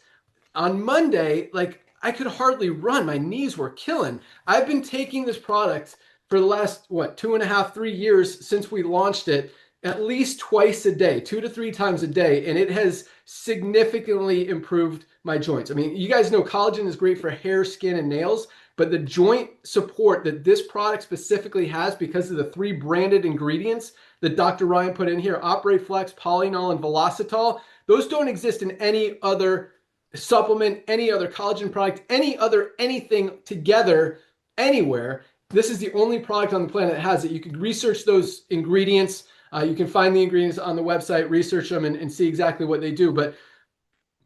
On Monday, like, I could hardly run. My knees were killing. I've been taking this product for the last, 2.5, 3 years since we launched it, at least twice a day, 2 to 3 times a day. And it has significantly improved my joints. I mean, you guys know collagen is great for hair, skin, and nails, but the joint support that this product specifically has, because of the 3 branded ingredients that Dr. Ryan put in here, Flex, Polynol, and Velocitol, those don't exist in any other supplement, any other collagen product, anything together anywhere. This is the only product on the planet that has it. You can research those ingredients. You can find the ingredients on the website, research them, and see exactly what they do. But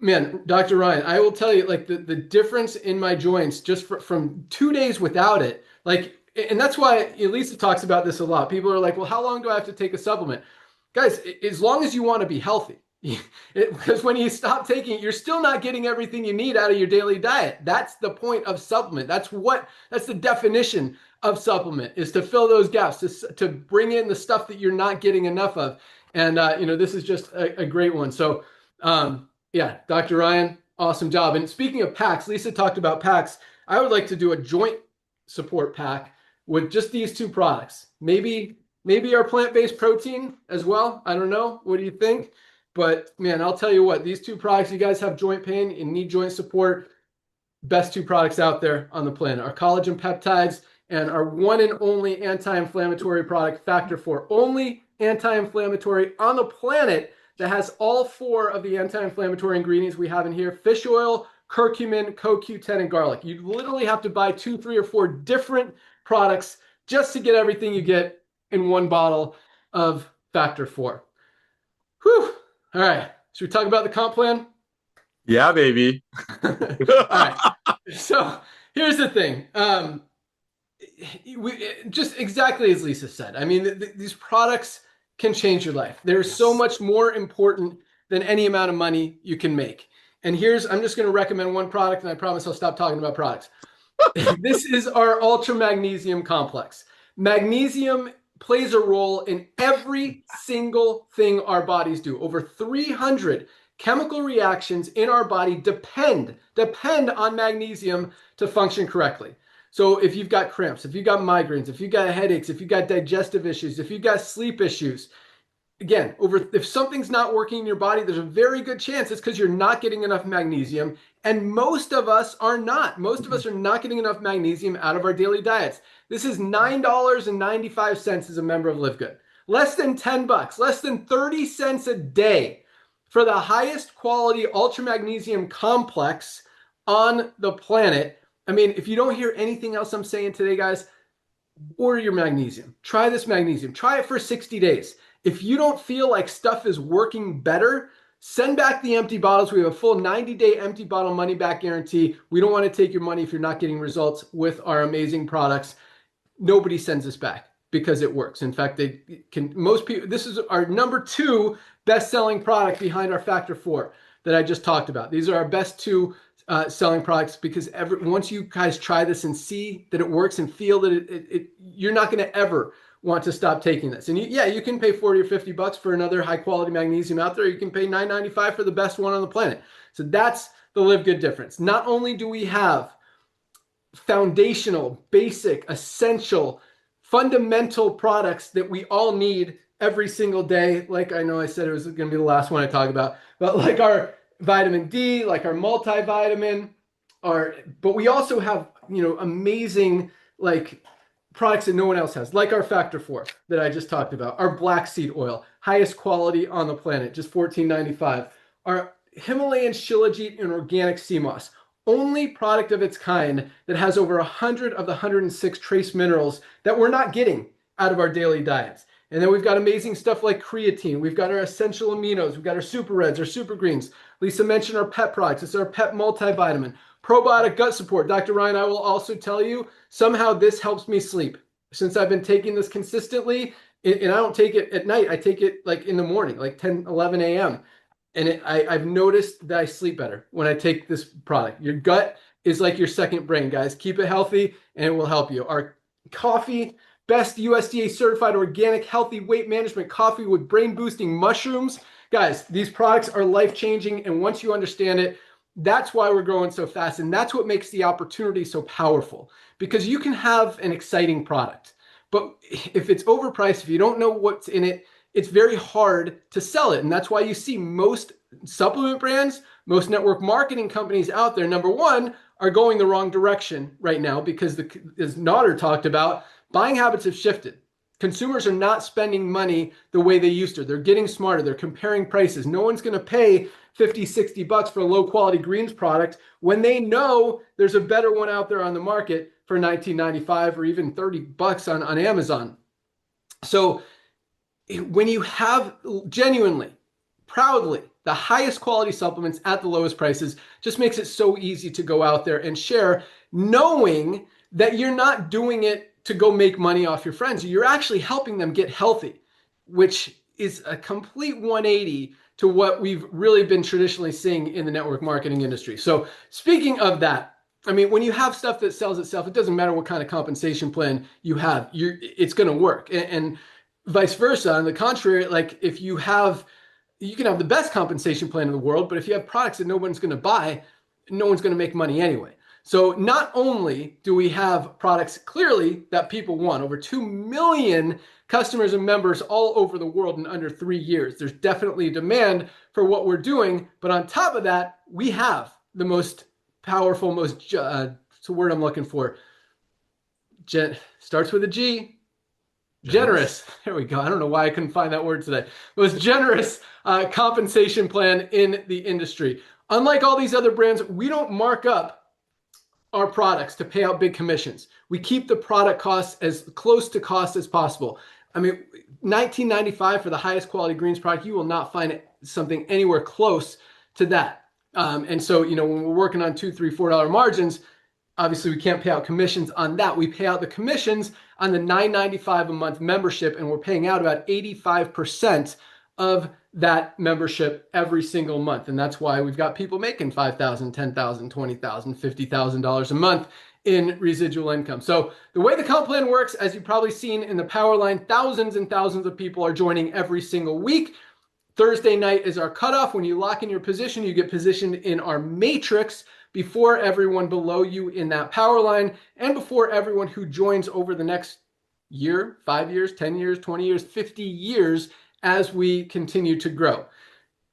man, Dr. Ryan, I will tell you, like, the difference in my joints just from 2 days without it, like, and that's why Lisa talks about this a lot. People are like, well, how long do I have to take a supplement? Guys, as long as you want to be healthy. Because when you stop taking it, you're still not getting everything you need out of your daily diet. That's the point of supplement. That's the definition of supplement, is to fill those gaps, to bring in the stuff that you're not getting enough of. And, this is just a great one. So, yeah, Dr. Ryan, awesome job. And speaking of packs, Lisa talked about packs. I would like to do a joint support pack with just these 2 products. Maybe our plant-based protein as well. I don't know. What do you think? But man, I'll tell you what, these 2 products, you guys have joint pain and need joint support, best 2 products out there on the planet. Our collagen peptides and our one and only anti-inflammatory product, Factor 4. Only anti-inflammatory on the planet that has all 4 of the anti-inflammatory ingredients we have in here: fish oil, curcumin, CoQ10, and garlic. You literally have to buy 2, 3, or 4 different products just to get everything you get in one bottle of Factor 4. Whew. All right. Should we talk about the comp plan? Yeah, baby. All right. So here's the thing. Just exactly as Lisa said. I mean, these products can change your life. They're so much more important than any amount of money you can make. And I'm just going to recommend one product, and I promise I'll stop talking about products. This is our Ultra Magnesium Complex. Magnesium plays a role in every single thing our bodies do. Over 300 chemical reactions in our body depend on magnesium to function correctly. So if you've got cramps, if you've got migraines, if you've got headaches, if you've got digestive issues, if you've got sleep issues, again, if something's not working in your body, there's a very good chance it's because you're not getting enough magnesium. And most of us are not. Most of us are not getting enough magnesium out of our daily diets. This is $9.95 as a member of LiveGood. Less than $10, less than 30 cents a day for the highest quality ultra magnesium complex on the planet. I mean, if you don't hear anything else I'm saying today, guys, order your magnesium. Try this magnesium. Try it for 60 days. If you don't feel like stuff is working better, send back the empty bottles. We have a full 90-day empty bottle money back guarantee. We don't want to take your money if you're not getting results with our amazing products. nobody sends us back because it works. In fact, most people, this is our number 2 best-selling product behind our Factor 4 that I just talked about. These are our best 2 selling products because once you guys try this and see that it works and feel that you're not going to ever want to stop taking this. And you can pay 40 or 50 bucks for another high quality magnesium out there. You can pay $9.95 for the best one on the planet. So that's the LiveGood difference. Not only do we have foundational, basic, essential, fundamental products that we all need every single day, like I know I said it was going to be the last one I talk about, but like our vitamin D, like our multivitamin, but we also have, amazing products that no one else has, like our Factor 4 that I just talked about, our black seed oil, highest quality on the planet, just $14.95. Our Himalayan Shilajit and organic sea moss, only product of its kind that has over 100 of the 106 trace minerals that we're not getting out of our daily diets. And then we've got amazing stuff like creatine. We've got our essential aminos. We've got our super reds, our super greens. Lisa mentioned our pet products. It's our pet multivitamin. Probiotic gut support. Dr. Ryan, I will also tell you, somehow this helps me sleep. Since I've been taking this consistently, and I don't take it at night, I take it like in the morning, like 10, 11 a.m. And I've noticed that I sleep better when I take this product. Your gut is like your second brain, guys. Keep it healthy and it will help you. Our coffee, best USDA certified organic healthy weight management coffee with brain boosting mushrooms. Guys, these products are life changing. And once you understand it, that's why we're growing so fast. And that's what makes the opportunity so powerful, because you can have an exciting product, but if it's overpriced, if you don't know what's in it, it's very hard to sell it. And that's why you see most supplement brands, most network marketing companies out there, number one, are going the wrong direction right now because, as Nader talked about, buying habits have shifted. Consumers are not spending money the way they used to. They're getting smarter. They're comparing prices. No one's going to pay 50, 60 bucks for a low quality greens product when they know there's a better one out there on the market for $19.95 or even 30 bucks on Amazon. So when you have genuinely, proudly, the highest quality supplements at the lowest prices, just makes it so easy to go out there and share, knowing that you're not doing it to go make money off your friends. You're actually helping them get healthy, which is a complete 180 to what we've really been traditionally seeing in the network marketing industry. So speaking of that, I mean, when you have stuff that sells itself, it doesn't matter what kind of compensation plan you have, it's going to work. And vice versa. On the contrary, like if you can have the best compensation plan in the world, but if you have products that no one's going to buy, no one's going to make money anyway. So not only do we have products clearly that people want, over 2 million customers and members all over the world in under 3 years. There's definitely demand for what we're doing. But on top of that, we have the most powerful, it's a word I'm looking for. Starts with a G. Generous. There we go. I don't know why I couldn't find that word today. Most generous compensation plan in the industry. Unlike all these other brands, we don't mark up our products to pay out big commissions. We keep the product costs as close to cost as possible. I mean, $19.95 for the highest quality greens product, you will not find something anywhere close to that. And so, when we're working on $2, $3, $4 margins, obviously we can't pay out commissions on that. We pay out the commissions on the $9.95 a month membership, and we're paying out about 85% of that membership every single month. And that's why we've got people making $5,000, $10,000, $20,000, $50,000 a month in residual income. So the way the comp plan works, as you've probably seen in the power line, thousands and thousands of people are joining every single week. Thursday night is our cutoff. When you lock in your position, you get positioned in our matrix before everyone below you in that power line and before everyone who joins over the next year, 5 years, 10 years, 20 years, 50 years as we continue to grow.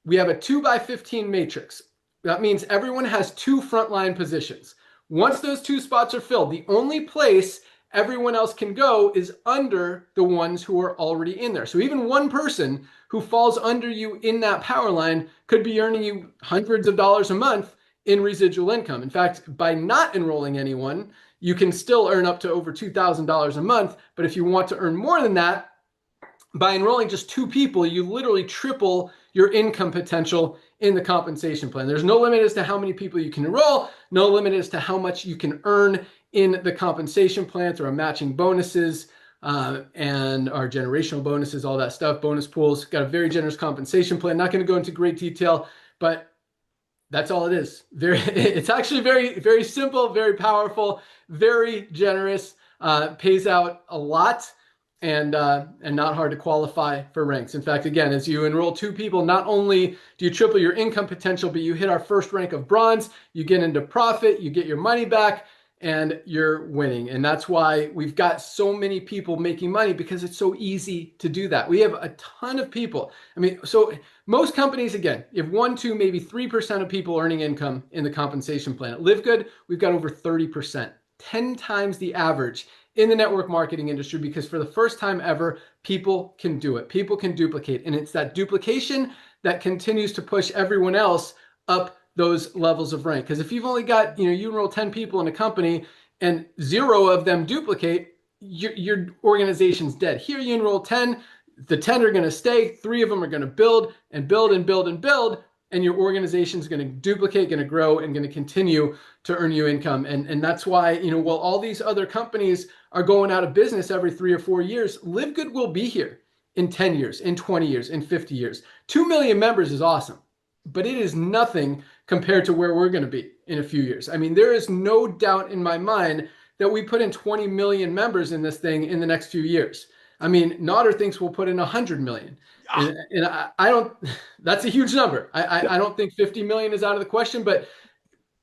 We have a 2x15 matrix. That means everyone has 2 frontline positions. Once those 2 spots are filled, the only place everyone else can go is under the ones who are already in there. So even one person who falls under you in that power line could be earning you hundreds of dollars a month in residual income. In fact, by not enrolling anyone, you can still earn up to over $2,000 a month. But if you want to earn more than that, by enrolling just 2 people, you literally triple your income potential in the compensation plan. There's no limit as to how many people you can enroll, no limit as to how much you can earn in the compensation plan through our matching bonuses and our generational bonuses, all that stuff, bonus pools. Got a very generous compensation plan. Not going to go into great detail, but that's all it is. It's actually very, very simple, very powerful, very generous, pays out a lot, and not hard to qualify for ranks. In fact, again, as you enroll 2 people, not only do you triple your income potential, but you hit our first rank of bronze, you get into profit, you get your money back, and you're winning. And that's why we've got so many people making money, because it's so easy to do that. We have a ton of people. I mean, so most companies, again, you have 1, 2, maybe 3% of people earning income in the compensation plan. At LiveGood, we've got over 30%, 10 times the average in the network marketing industry, because for the first time ever, people can do it. People can duplicate. And it's that duplication that continues to push everyone else up those levels of rank. Because if you've only got, you enroll 10 people in a company and 0 of them duplicate, your organization's dead. Here you enroll 10, the 10 are going to stay, 3 of them are going to build and build and build and build, and your organization is going to duplicate, going to grow, and going to continue to earn you income. And that's why, while all these other companies are going out of business every 3 or 4 years, LiveGood will be here in 10 years, in 20 years, in 50 years. 2 million members is awesome, but it is nothing compared to where we're going to be in a few years. I mean, there is no doubt in my mind that we put in 20 million members in this thing in the next few years. I mean, Nodder thinks we'll put in 100 million. And I don't, that's a huge number. I don't think 50 million is out of the question, but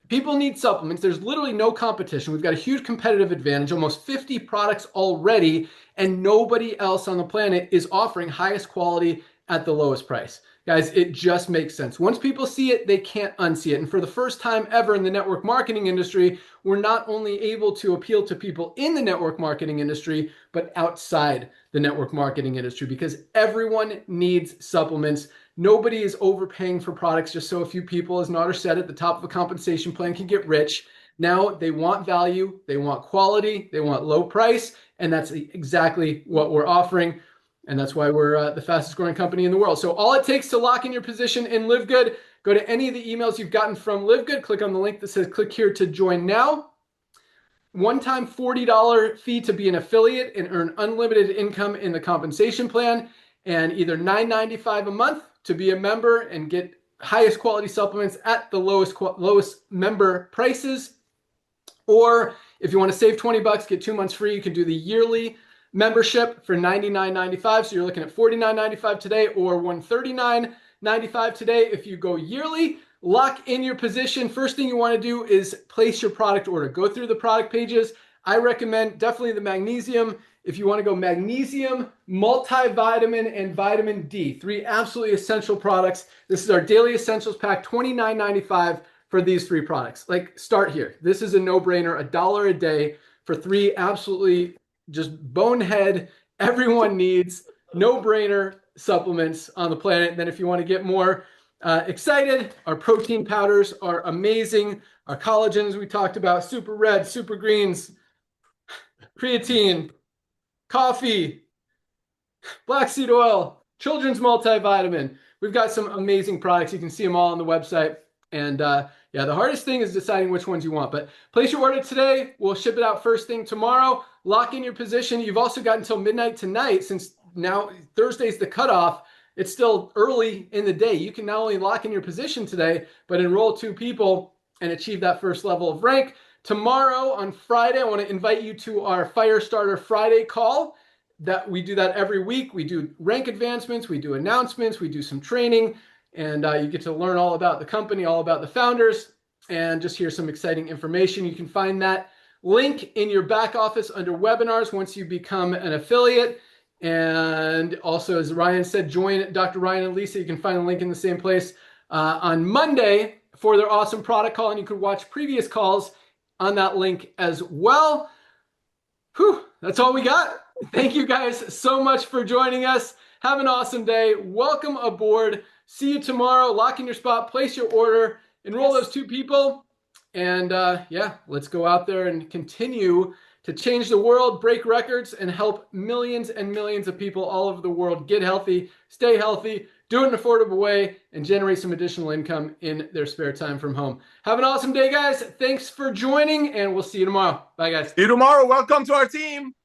people need supplements. There's literally no competition. We've got a huge competitive advantage, almost 50 products already, and nobody else on the planet is offering highest quality at the lowest price. Guys, it just makes sense. Once people see it, they can't unsee it. And for the first time ever in the network marketing industry, we're not only able to appeal to people in the network marketing industry, but outside the network marketing industry, because everyone needs supplements. Nobody is overpaying for products just so a few people, as Nodder said, at the top of a compensation plan can get rich. Now they want value, they want quality, they want low price, and that's exactly what we're offering. And that's why we're the fastest growing company in the world. So all it takes to lock in your position in LiveGood, go to any of the emails you've gotten from LiveGood, click on the link that says click here to join now. One-time $40 fee to be an affiliate and earn unlimited income in the compensation plan, and either $9.95 a month to be a member and get highest quality supplements at the lowest member prices. Or if you want to save 20 bucks, get 2 months free, you can do the yearly membership for $99.95. So you're looking at $49.95 today or $139.95 today. If you go yearly, lock in your position. First thing you want to do is place your product order. Go through the product pages. I recommend definitely the magnesium. If you want to go magnesium, multivitamin, and vitamin D, 3 absolutely essential products. This is our daily essentials pack, $29.95 for these 3 products. Like, start here. This is a no-brainer, $1 a day for 3 absolutely just bonehead, everyone needs, no-brainer supplements on the planet. And then if you want to get more excited, our protein powders are amazing. Our collagens we talked about, super red, super greens, creatine, coffee, black seed oil, children's multivitamin. We've got some amazing products. You can see them all on the website. And yeah, the hardest thing is deciding which ones you want. But place your order today. We'll ship it out first thing tomorrow. Lock in your position. You've also got until midnight tonight, since now Thursday's the cutoff. It's still early in the day. You can not only lock in your position today, but enroll 2 people and achieve that first level of rank. Tomorrow on Friday, I want to invite you to our Firestarter Friday call. That we do that every week. We do rank advancements, we do announcements, we do some training, and you get to learn all about the company, all about the founders, and just hear some exciting information. You can find that link in your back office under webinars once you become an affiliate. And also, as Ryan said, join Dr. Ryan and Lisa. You can find the link in the same place on Monday for their awesome product call, and you could watch previous calls on that link as well. Whew, that's all we got. Thank you guys so much for joining us. Have an awesome day. Welcome aboard. See you tomorrow. Lock in your spot, place your order, enroll those 2 people. And yeah, let's go out there and continue to to change the world, break records, and help millions and millions of people all over the world get healthy, stay healthy, do it in an affordable way, and generate some additional income in their spare time from home. Have an awesome day, guys. Thanks for joining, and we'll see you tomorrow. Bye, guys. See you tomorrow. Welcome to our team.